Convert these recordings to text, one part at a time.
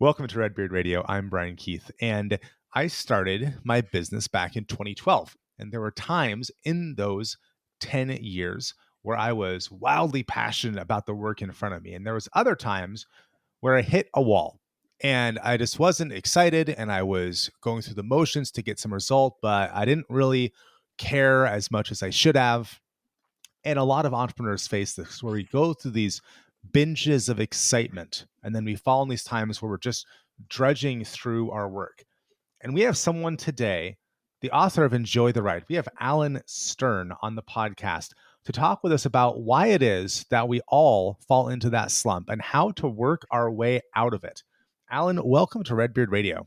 Welcome to Redbeard Radio. I'm Brian Keith, and I started my business back in 2012. And there were times in those 10 years where I was wildly passionate about the work in front of me. And there was other times where I hit a wall and I just wasn't excited and I was going through the motions to get some result, but I didn't really care as much as I should have. And a lot of entrepreneurs face this where we go through these binges of excitement and then we fall in these times where we're just drudging through our work. And we have someone today, the author of Enjoy the Ride. We have Alan Stern on the podcast to talk with us about why it is that we all fall into that slump and how to work our way out of it. Alan, welcome to Redbeard Radio.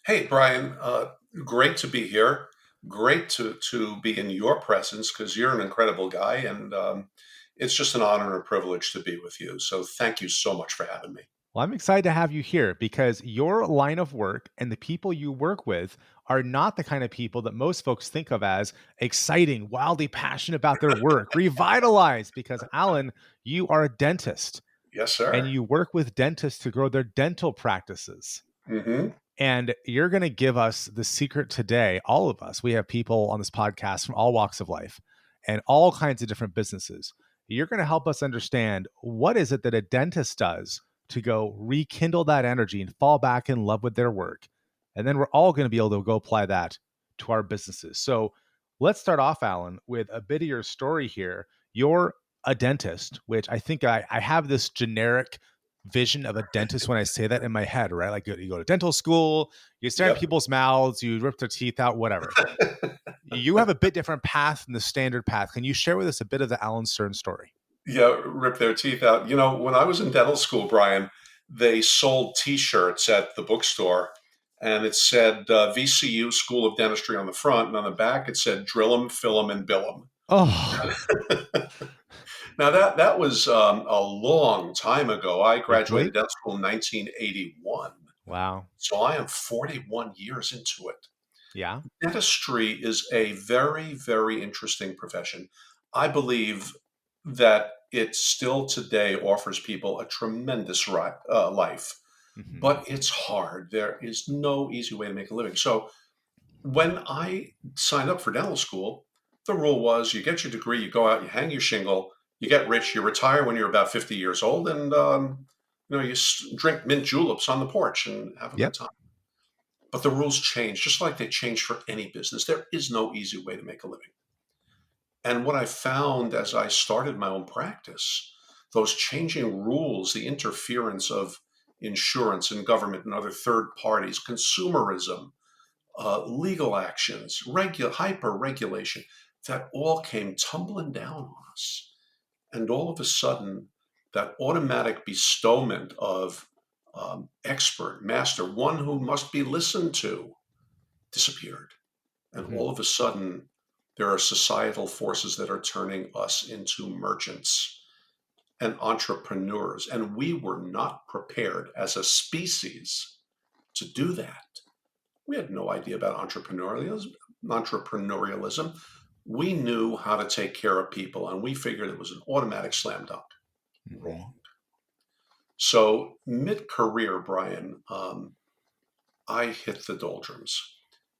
Hey, Brian, great to be here. Great to be in your presence because you're an incredible guy, and it's just an honor and a privilege to be with you. So thank you so much for having me. Well, I'm excited to have you here because your line of work and the people you work with are not the kind of people that most folks think of as exciting, wildly passionate about their work, revitalized. Because Alan, you are a dentist. Yes, sir. And you work with dentists to grow their dental practices. Mm-hmm. And you're going to give us the secret today. All of us, we have people on this podcast from all walks of life and all kinds of different businesses. You're going to help us understand what is it that a dentist does to go rekindle that energy and fall back in love with their work. And then we're all going to be able to go apply that to our businesses. So let's start off, Alan, with a bit of your story here. You're a dentist, which I think I have this generic vision of a dentist when I say that in my head, right? Like you go to dental school, you stare at people's mouths, you rip their teeth out, whatever. You have a bit different path than the standard path. Can you share with us a bit of the Alan Stern story? Yeah, rip their teeth out. You know, when I was in dental school, Brian, they sold T-shirts at the bookstore, and it said VCU School of Dentistry on the front, and on the back it said drill 'em, fill 'em, and bill 'em. Oh, Now that was a long time ago. I graduated dental school in 1981. Wow. So I am 41 years into it. Yeah. Dentistry is a very, very interesting profession. I believe that it still today offers people a tremendous life, but it's hard. There is no easy way to make a living. So when I signed up for dental school, the rule was you get your degree, you go out, you hang your shingle, you get rich, you retire when you're about 50 years old, and you drink mint juleps on the porch and have a good time. But the rules change, just like they change for any business. There is no easy way to make a living. And what I found as I started my own practice, those changing rules, the interference of insurance and government and other third parties, consumerism, legal actions, hyper-regulation, that all came tumbling down on us. And all of a sudden, that automatic bestowment of expert, master, one who must be listened to, disappeared. And all of a sudden, there are societal forces that are turning us into merchants and entrepreneurs. And we were not prepared as a species to do that. We had no idea about entrepreneurialism. We knew how to take care of people, and we figured it was an automatic slam dunk. Wrong. So mid-career, Brian, I hit the doldrums,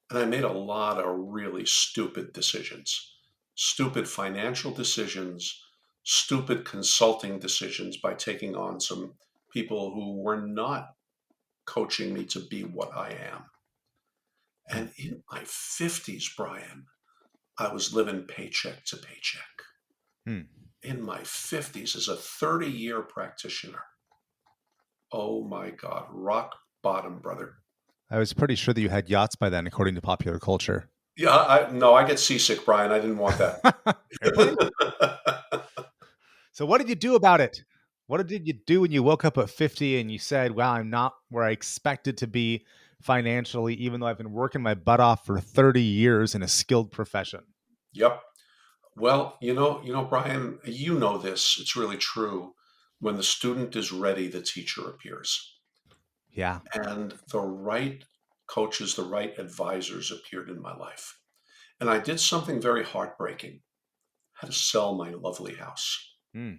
and I made a lot of really stupid decisions, stupid financial decisions, stupid consulting decisions by taking on some people who were not coaching me to be what I am. And in my 50s, Brian, I was living paycheck to paycheck. In my 50s as a 30-year practitioner. Oh my God, rock bottom, brother. I was pretty sure that you had yachts by then, according to popular culture. Yeah, I get seasick, Brian. I didn't want that. So what did you do about it? What did you do when you woke up at 50 and you said, wow, I'm not where I expected to be financially, even though I've been working my butt off for 30 years in a skilled profession? Yep. Well, Brian, you know this. It's really true. When the student is ready, the teacher appears. Yeah. And the right coaches, the right advisors appeared in my life. And I did something very heartbreaking. I had to sell my lovely house. And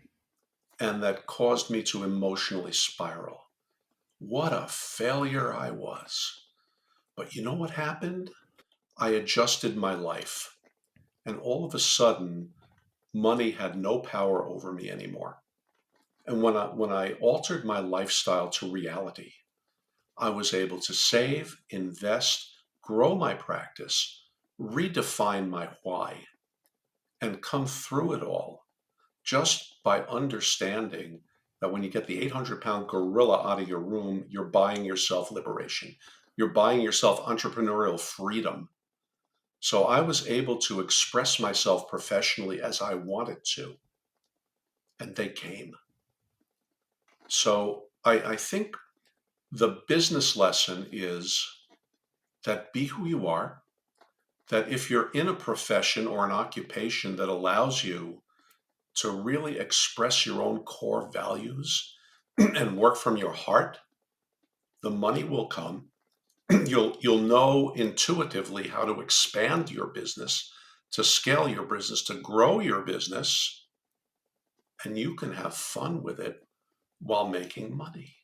that caused me to emotionally spiral. What a failure I was. But you know what happened? I adjusted my life. And all of a sudden, money had no power over me anymore. And when I altered my lifestyle to reality, I was able to save, invest, grow my practice, redefine my why, and come through it all just by understanding that when you get the 800-pound gorilla out of your room, you're buying yourself liberation. You're buying yourself entrepreneurial freedom. So I was able to express myself professionally as I wanted to, and they came. So I think the business lesson is that be who you are, that if you're in a profession or an occupation that allows you to really express your own core values and work from your heart, the money will come. You'll know intuitively how to expand your business, to scale your business, to grow your business, and you can have fun with it while making money.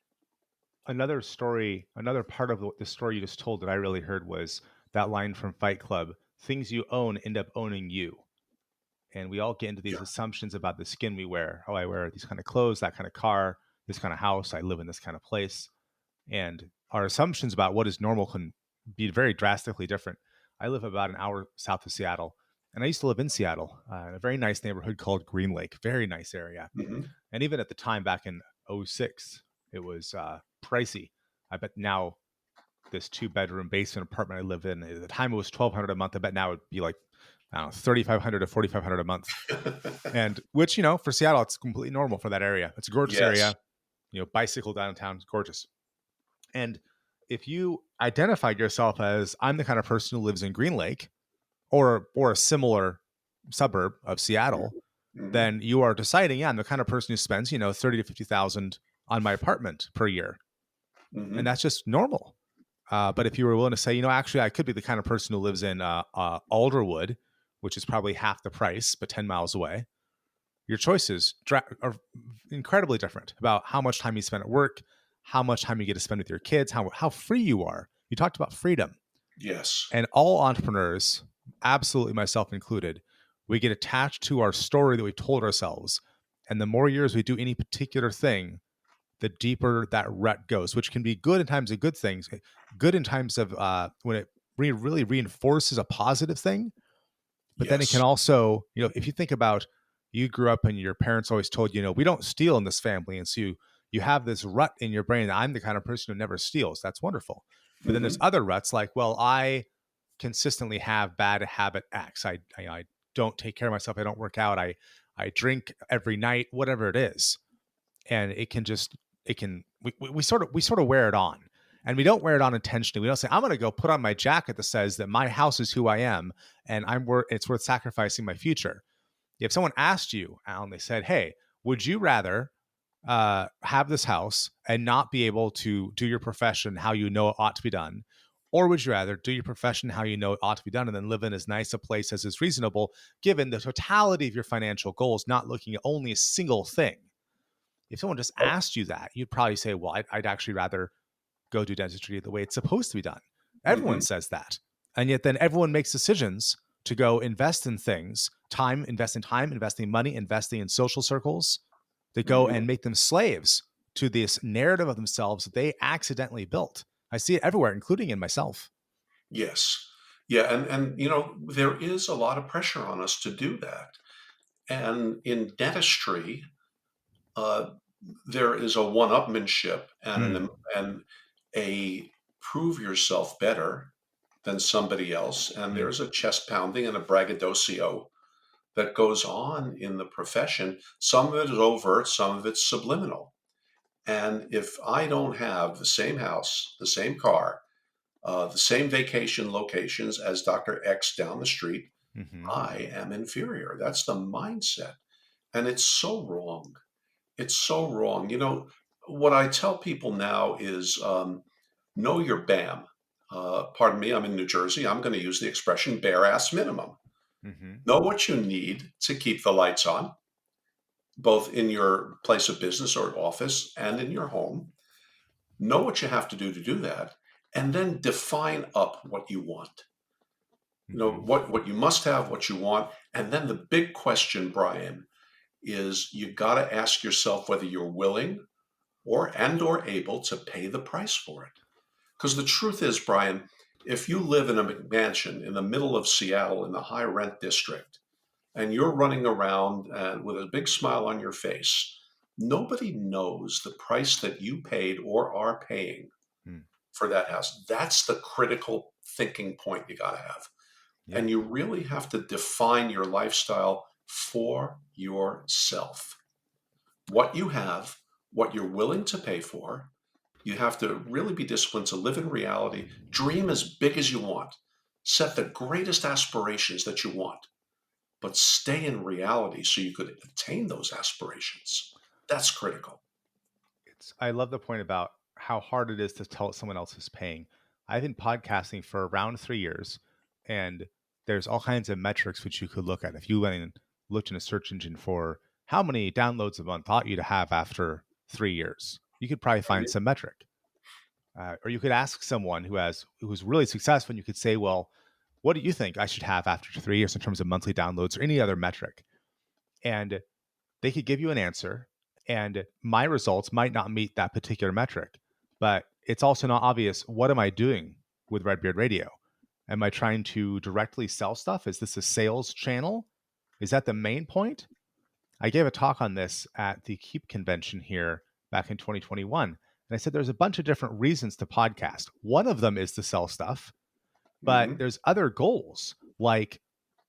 Another story, another part of the story you just told that I really heard was that line from Fight Club: things you own end up owning you. And we all get into these Yeah. assumptions about the skin we wear. Oh, I wear these kind of clothes, that kind of car, this kind of house, I live in this kind of place. And our assumptions about what is normal can be very drastically different. I live about an hour south of Seattle, and I used to live in Seattle, in a very nice neighborhood called Green Lake, very nice area. Hmm. And even at the time back in '06, it was pricey. I bet now this 2 bedroom basement apartment I live in, at the time it was 1,200 a month. I bet now it'd be like, I don't know, 3,500 to 4,500 a month. And which, for Seattle, it's completely normal for that area. It's a gorgeous Yes. area. Bicycle downtown, it's gorgeous. And if you identified yourself as I'm the kind of person who lives in Green Lake or a similar suburb of Seattle, Hmm. then you are deciding, yeah, I'm the kind of person who spends, 30 to 50,000 on my apartment per year. And Hmm. that's just normal. But if you were willing to say, actually, I could be the kind of person who lives in Alderwood, which is probably half the price, but 10 miles away, your choices are incredibly different about how much time you spend at work, how much time you get to spend with your kids, how free you are. You talked about freedom. Yes. And all entrepreneurs, absolutely myself included, we get attached to our story that we told ourselves. And the more years we do any particular thing, the deeper that rut goes, which can be good in times of good things, good in times of when it really reinforces a positive thing. But then it can Yes. also, if you think about, you grew up and your parents always told you, we don't steal in this family. And so you have this rut in your brain that I'm the kind of person who never steals. That's wonderful. But then there's Hmm. other ruts like, well, I consistently have bad habit X. I don't take care of myself. I don't work out. I drink every night, whatever it is. And we sort of wear it on, and we don't wear it on intentionally. We don't say, I'm going to go put on my jacket that says that my house is who I am, and it's worth sacrificing my future. If someone asked you, Alan, they said, hey, would you rather have this house and not be able to do your profession how you know it ought to be done, or would you rather do your profession how you know it ought to be done and then live in as nice a place as is reasonable given the totality of your financial goals, not looking at only a single thing? If someone just Oh. asked you that, you'd probably say, well, I'd actually rather go do dentistry the way it's supposed to be done. Everyone Hmm. says that. And yet then everyone makes decisions to go invest in things, investing money, investing in social circles, that go Hmm. and make them slaves to this narrative of themselves that they accidentally built. I see it everywhere, including in myself. Yes. Yeah. And there is a lot of pressure on us to do that. And in dentistry, uh, there is a one-upmanship Mm, and a prove yourself better than somebody else. And mm, there's a chest pounding and a braggadocio that goes on in the profession. Some of it is overt, some of it's subliminal. And if I don't have the same house, the same car, the same vacation locations as Dr. X down the street, hmm I am inferior. That's the mindset. And it's so wrong. It's so wrong. What I tell people now is know your BAM. Pardon me, I'm in New Jersey. I'm going to use the expression bare ass minimum. hmm Know what you need to keep the lights on, both in your place of business or office and in your home. Know what you have to do that, and then define up what you want. Hmm. What you must have, what you want. And then the big question, Brian, is you got to ask yourself whether you're willing or able to pay the price for it. Because the truth is, Brian, if you live in a McMansion in the middle of Seattle in the high rent district, and you're running around and with a big smile on your face, nobody knows the price that you paid or are paying Mm. for that house. That's the critical thinking point you got to have. Yeah. And you really have to define your lifestyle for yourself. What you have, what you're willing to pay for. You have to really be disciplined to live in reality, dream as big as you want, set the greatest aspirations that you want, but stay in reality so you could attain those aspirations. That's critical. I love the point about how hard it is to tell what someone else is paying. I've been podcasting for around 3 years, and there's all kinds of metrics which you could look at. If you went and looked in a search engine for how many downloads a month ought you to have after 3 years, you could probably find Right? some metric. Or you could ask someone who's really successful, and you could say, "Well, what do you think I should have after 3 years in terms of monthly downloads or any other metric?" And they could give you an answer, and my results might not meet that particular metric, but it's also not obvious, what am I doing with Redbeard Radio? Am I trying to directly sell stuff? Is this a sales channel? Is that the main point? I gave a talk on this at the Keep convention here back in 2021. And I said there's a bunch of different reasons to podcast. One of them is to sell stuff, but Mm-hmm. there's other goals like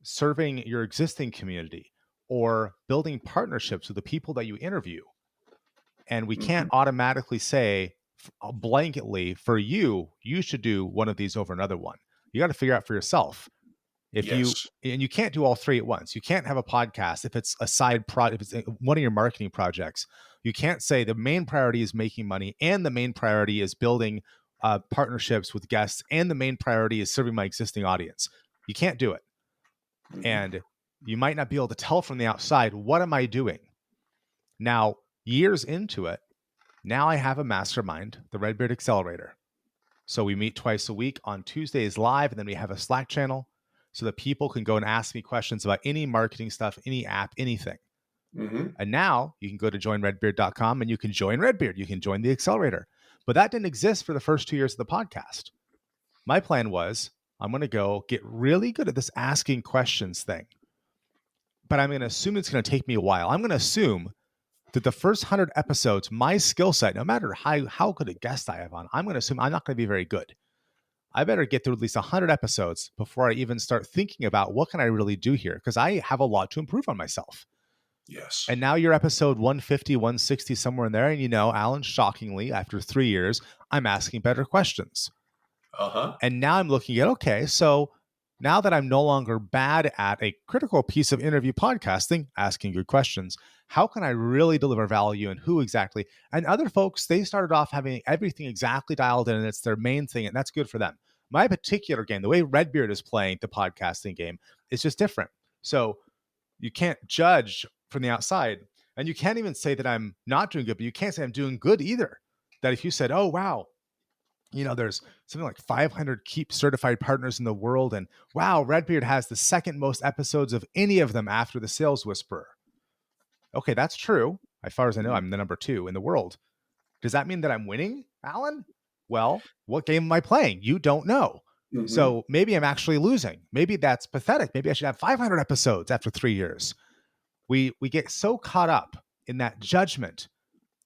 serving your existing community or building partnerships with the people that you interview. And we Mm-hmm. can't automatically say blanketly for you, you should do one of these over another one. You got to figure out for yourself if you, Yes. and you can't do all three at once. You can't have a podcast if it's a side project, if it's one of your marketing projects. You can't say the main priority is making money and the main priority is building partnerships with guests and the main priority is serving my existing audience. You can't do it. Mm-hmm. And you might not be able to tell from the outside, what am I doing? Now, years into it, now I have a mastermind, the Redbeard Accelerator. So we meet twice a week on Tuesdays live, and then we have a Slack channel so that people can go and ask me questions about any marketing stuff, any app, anything. Mm-hmm. And now you can go to joinredbeard.com and you can join Redbeard. You can join the Accelerator. But that didn't exist for the first 2 years of the podcast. My plan was I'm going to go get really good at this asking questions thing. But I'm going to assume it's going to take me a while. I'm going to assume that the first 100 episodes, my skill set, no matter how good a guest I have on, I'm going to assume I'm not going to be very good. I better get through at least 100 episodes before I even start thinking about what can I really do here, because I have a lot to improve on myself. Yes. And now you're episode 150, 160, somewhere in there. And Alan, shockingly, after 3 years, I'm asking better questions. Uh-huh. And now I'm looking at, okay, so now that I'm no longer bad at a critical piece of interview podcasting, asking good questions, how can I really deliver value and who exactly? And other folks, they started off having everything exactly dialed in and it's their main thing, and that's good for them. My particular game, the way Redbeard is playing the podcasting game, is just different. So you can't judge from the outside. And you can't even say that I'm not doing good, but you can't say I'm doing good either. That if you said, oh, wow, there's something like 500 Keep certified partners in the world. And wow, Redbeard has the second most episodes of any of them after the Sales Whisperer. Okay, that's true. As far as I know, I'm the number 2 in the world. Does that mean that I'm winning, Alan? Well, what game am I playing? You don't know. Mm-hmm. So maybe I'm actually losing. Maybe that's pathetic. Maybe I should have 500 episodes after 3 years. We get so caught up in that judgment.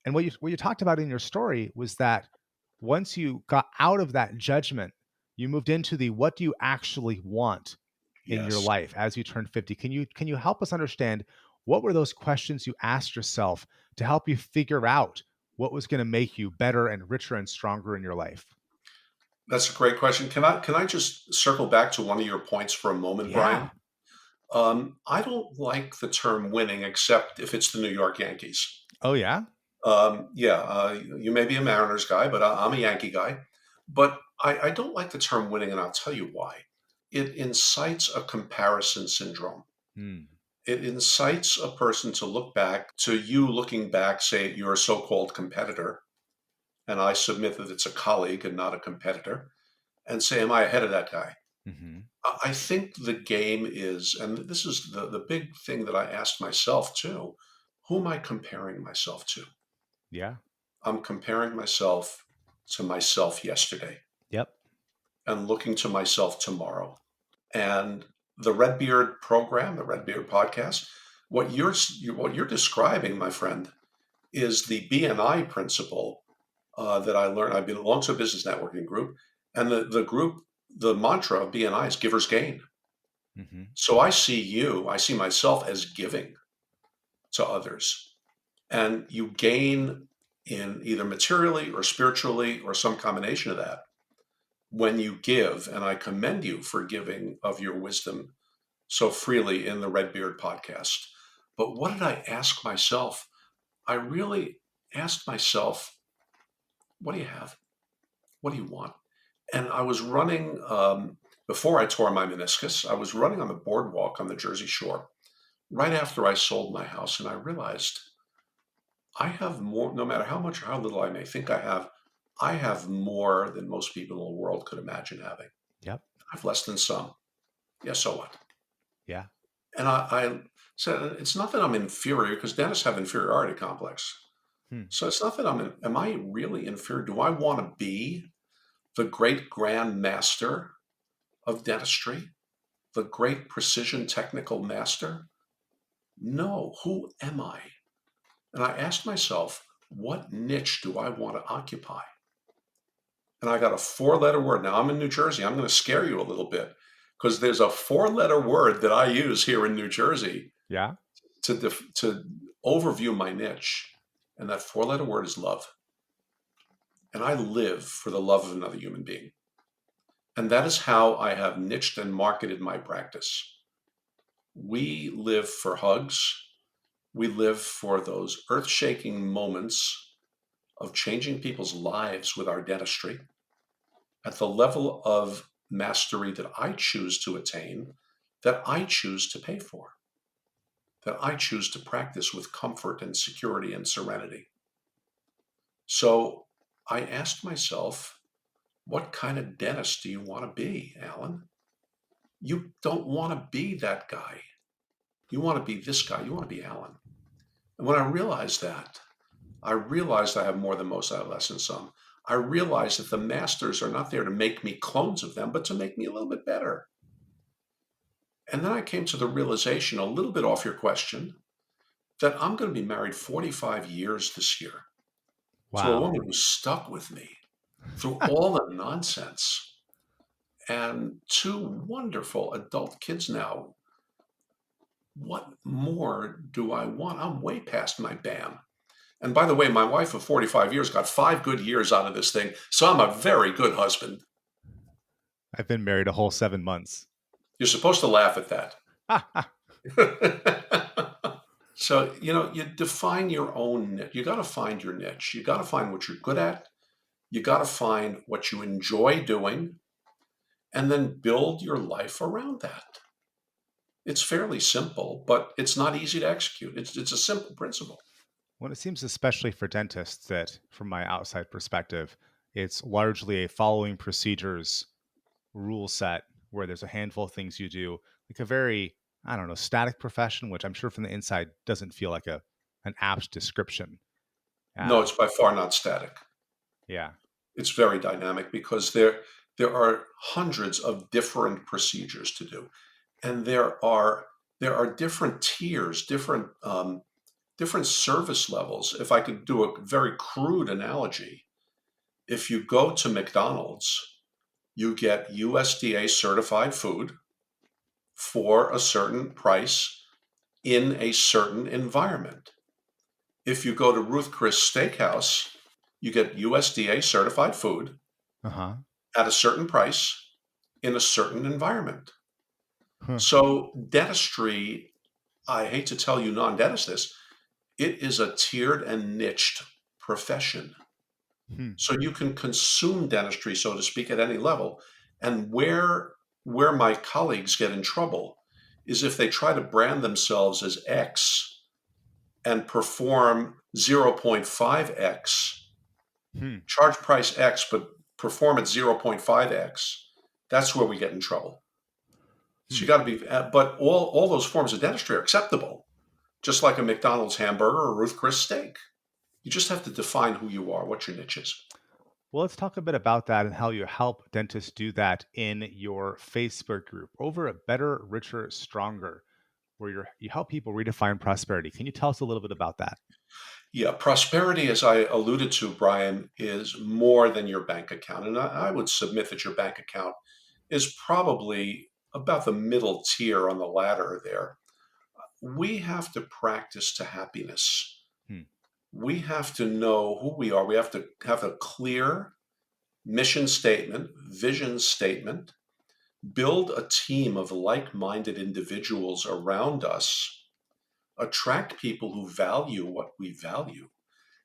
And what you talked about in your story was that once you got out of that judgment, you moved into the what do you actually want in your Yes. life as you turn 50. Can you help us understand what were those questions you asked yourself to help you figure out what was going to make you better and richer and stronger in your life? That's a great question. Can I just circle back to one of your points for a moment, Yeah. Brian? I don't like the term winning, except if it's the New York Yankees. Oh yeah. Yeah, you may be a Mariners guy, but I'm a Yankee guy. But I don't like the term winning, and I'll tell you why. It incites a comparison syndrome. Hmm. It incites a person to look back to you looking back, say, at your so called competitor, and I submit that it's a colleague and not a competitor, and say, am I ahead of that guy? Hmm. I think the game is, and this is the big thing that I asked myself too, who am I comparing myself to? Yeah. I'm comparing myself to myself yesterday Yep. and looking to myself tomorrow. And the Redbeard program, the Redbeard podcast, what you're describing, my friend, is the BNI principle that I learned. I belong to a business networking group, and the group, the mantra of BNI is givers gain. Hmm. So I see myself as giving to others, and you gain in either materially or spiritually or some combination of that when you give. And I commend you for giving of your wisdom so freely in the Redbeard podcast. But what did I ask myself? I really asked myself, what do you have? What do you want? And I was running, before I tore my meniscus, I was running on the boardwalk on the Jersey Shore right after I sold my house. And I realized I have more, no matter how much or how little I may think I have more than most people in the world could imagine having. Yep. I have less than some. Yeah, so what? Yeah. And I said, it's not that I'm inferior because dentists have inferiority complex. Hmm. So it's not that am I really inferior? Do I want to be the great grand master of dentistry, the great precision technical master? No, who am I? And I asked myself, what niche do I want to occupy? And I got a 4-letter word. Now I'm in New Jersey. I'm going to scare you a little bit because there's a 4-letter word that I use here in New Jersey Yeah. to overview my niche. And that 4-letter word is love. And I live for the love of another human being. And that is how I have niched and marketed my practice. We live for hugs. We live for those earth shaking moments of changing people's lives with our dentistry at the level of mastery that I choose to attain, that I choose to pay for, that I choose to practice with comfort and security and serenity. So I asked myself, what kind of dentist do you want to be, Alan? You don't want to be that guy. You want to be this guy. You want to be Alan. And when I realized that, I realized I have more than most, I have less than some. I realized that the masters are not there to make me clones of them, but to make me a little bit better. And then I came to the realization, a little bit off your question, that I'm going to be married 45 years this year to a Wow. woman who stuck with me through all the nonsense and 2 wonderful adult kids now. What more do I want? I'm way past my B.A.M. And by the way, my wife of 45 years got 5 good years out of this thing. So I'm a very good husband. I've been married a whole 7 months. You're supposed to laugh at that. Ha. So, you define your own niche. You got to find your niche. You got to find what you're good at. You got to find what you enjoy doing and then build your life around that. It's fairly simple, but it's not easy to execute. It's a simple principle. Well, it seems especially for dentists that, from my outside perspective, it's largely a following procedures rule set where there's a handful of things you do, like a very, I don't know, static profession, which I'm sure from the inside doesn't feel like an apt description. No, Uh, it's by far not static. yeah. It's very dynamic because there are hundreds of different procedures to do, and there are different tiers, different service levels. If I could do a very crude analogy, if you go to McDonald's, you get USDA certified food for a certain price in a certain environment. If you go to Ruth Chris Steakhouse, you get USDA certified food Uh huh. at a certain price in a certain environment. Huh. So, dentistry, I hate to tell you non dentists this, it is a tiered and niched profession. Hmm. So you can consume dentistry, so to speak, at any level. And where my colleagues get in trouble is if they try to brand themselves as X and perform 0.5X Hmm. Charge price X, but perform at 0.5x. That's where we get in trouble. So Hmm. you got to be, but all those forms of dentistry are acceptable, just like a McDonald's hamburger or Ruth Chris steak. You just have to define who you are, what your niche is. Well, let's talk a bit about that and how you help dentists do that in your Facebook group over at Better, Richer, Stronger, where you help people redefine prosperity. Can you tell us a little bit about that? Yeah, prosperity, as I alluded to, Brian, is more than your bank account. And I would submit that your bank account is probably about the middle tier on the ladder there. We have to practice to happiness. Hmm. We have to know who we are. We have to have a clear mission statement, vision statement, build a team of like minded individuals around us, attract people who value what we value,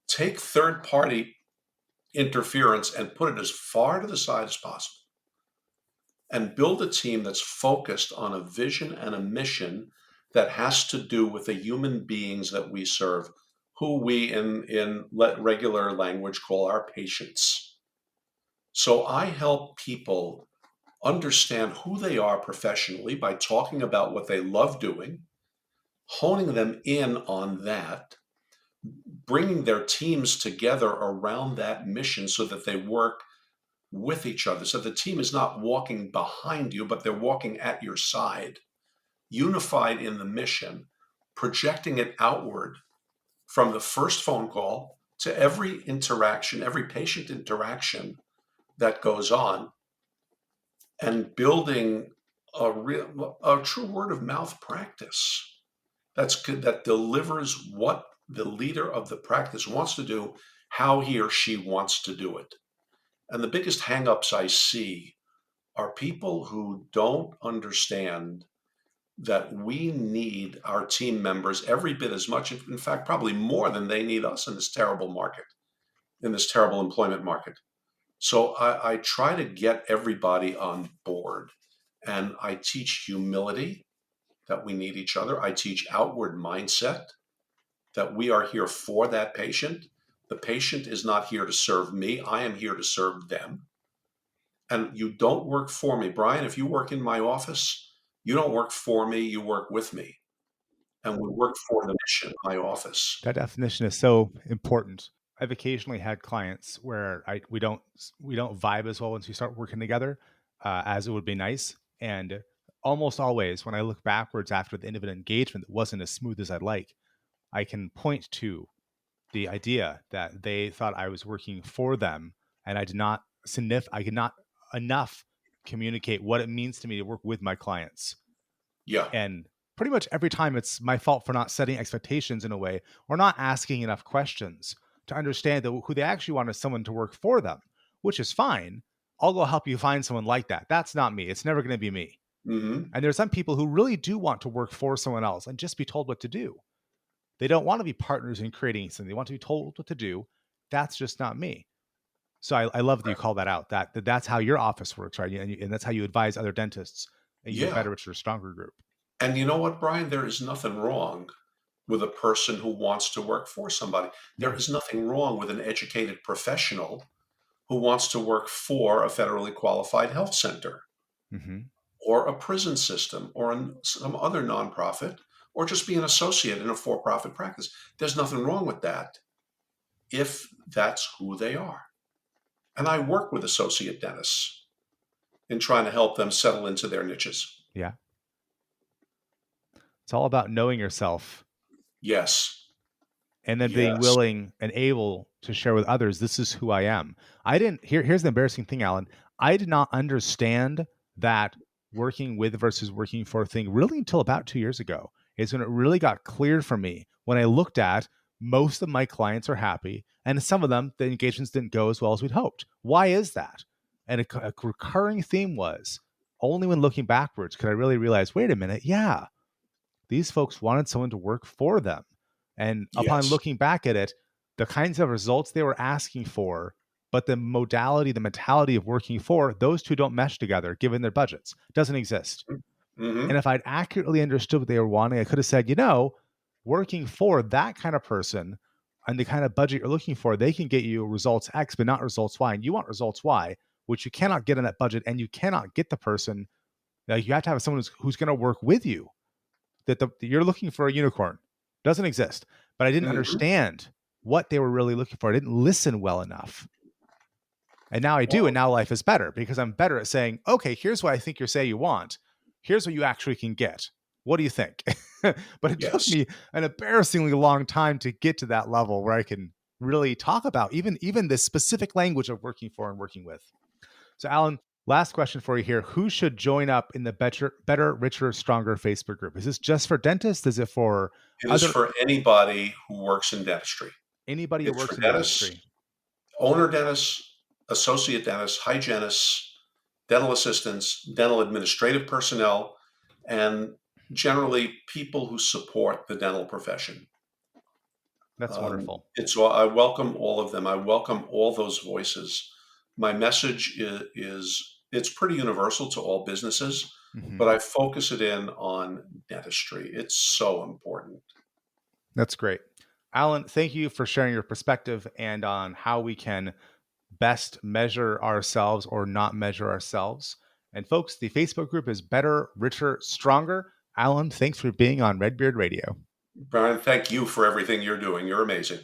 take third party interference and put it as far to the side as possible, and build a team that's focused on a vision and a mission that has to do with the human beings that we serve, who we in regular language call our patients. So I help people understand who they are professionally by talking about what they love doing, honing them in on that, bringing their teams together around that mission so that they work with each other. So the team is not walking behind you, but they're walking at your side, unified in the mission, projecting it outward from the first phone call to every interaction, every patient interaction that goes on, and building a true word of mouth practice that delivers what the leader of the practice wants to do, how he or she wants to do it. And the biggest hangups I see are people who don't understand that we need our team members every bit as much, in fact, probably more than they need us in this terrible market, in this terrible employment market. So I try to get everybody on board, and I teach humility, that we need each other. I teach outward mindset, that we are here for that patient. The patient is not here to serve me. I am here to serve them. And you don't work for me. Brian, if you work in my office, you don't work for me, you work with me. And we work for the mission, my office. That definition is so important. I've occasionally had clients where we don't vibe as well once we start working together as it would be nice. And almost always, when I look backwards after the end of an engagement that wasn't as smooth as I'd like, I can point to the idea that they thought I was working for them, and I could not enough communicate what it means to me to work with my clients. Yeah. And pretty much every time it's my fault for not setting expectations in a way or not asking enough questions to understand that who they actually want is someone to work for them, which is fine. I'll go help you find someone like that. That's not me. It's never going to be me. Hmm. And there's some people who really do want to work for someone else and just be told what to do. They don't want to be partners in creating something. They want to be told what to do. That's just not me. So I love that you call that out. That's how your office works, right? And that's how you advise other dentists in your Yeah. Better, Richer, Stronger group. And you know what, Brian? There is nothing wrong with a person who wants to work for somebody. There Yeah. is nothing wrong with an educated professional who wants to work for a federally qualified health center, Hmm. or a prison system, or some other nonprofit, or just be an associate in a for profit practice. There's nothing wrong with that if that's who they are. And I work with associate dentists in trying to help them settle into their niches. Yeah. It's all about knowing yourself Yes. and then being Yes. willing and able to share with others, this is who I am. I didn't here's the embarrassing thing, Alan. I did not understand that working with versus working for thing really until about 2 years ago. Is when it really got clear for me when I looked at most of my clients are happy, and some of them the engagements didn't go as well as we'd hoped. Why is that? And a recurring theme was only when looking backwards could I really realize, wait a minute, yeah, these folks wanted someone to work for them. And upon Yes. looking back at it, the kinds of results they were asking for, but the modality, the mentality of working for, those two don't mesh together given their budgets. Doesn't exist. And Hmm. if I'd accurately understood what they were wanting, I could have said, working for that kind of person, and the kind of budget you're looking for, they can get you results X, but not results Y. And you want results Y, which you cannot get on that budget, and you cannot get the person. Like, you have to have someone who's going to work with you. You're looking for a unicorn, doesn't exist. But I didn't Mhm. understand what they were really looking for. I didn't listen well enough. And now I do. And Well, now life is better because I'm better at saying, okay, here's what I think you say you want. Here's what you actually can get. What do you think? But it took yes. me an embarrassingly long time to get to that level where I can really talk about even the specific language of working for and working with. So, Alan, last question for you here. Who should join up in the better, richer, stronger Facebook group? Is this just for dentists? Is it for It is other for anybody who works in dentistry. anybody who It's for works in dentists, dentistry? owner dentists, associate dentists, hygienists, dental assistants, dental administrative personnel, and generally people who support the dental profession. That's wonderful. It's all, I welcome all of them. I welcome all those voices. My message is it's pretty universal to all businesses, but Mhm. I focus it in on dentistry. It's so important. That's great. Alan, thank you for sharing your perspective and on how we can best measure ourselves or not measure ourselves. And folks, the Facebook group is Better, Richer, Stronger. Alan, thanks for being on Redbeard Radio. Brian, thank you for everything you're doing. You're amazing.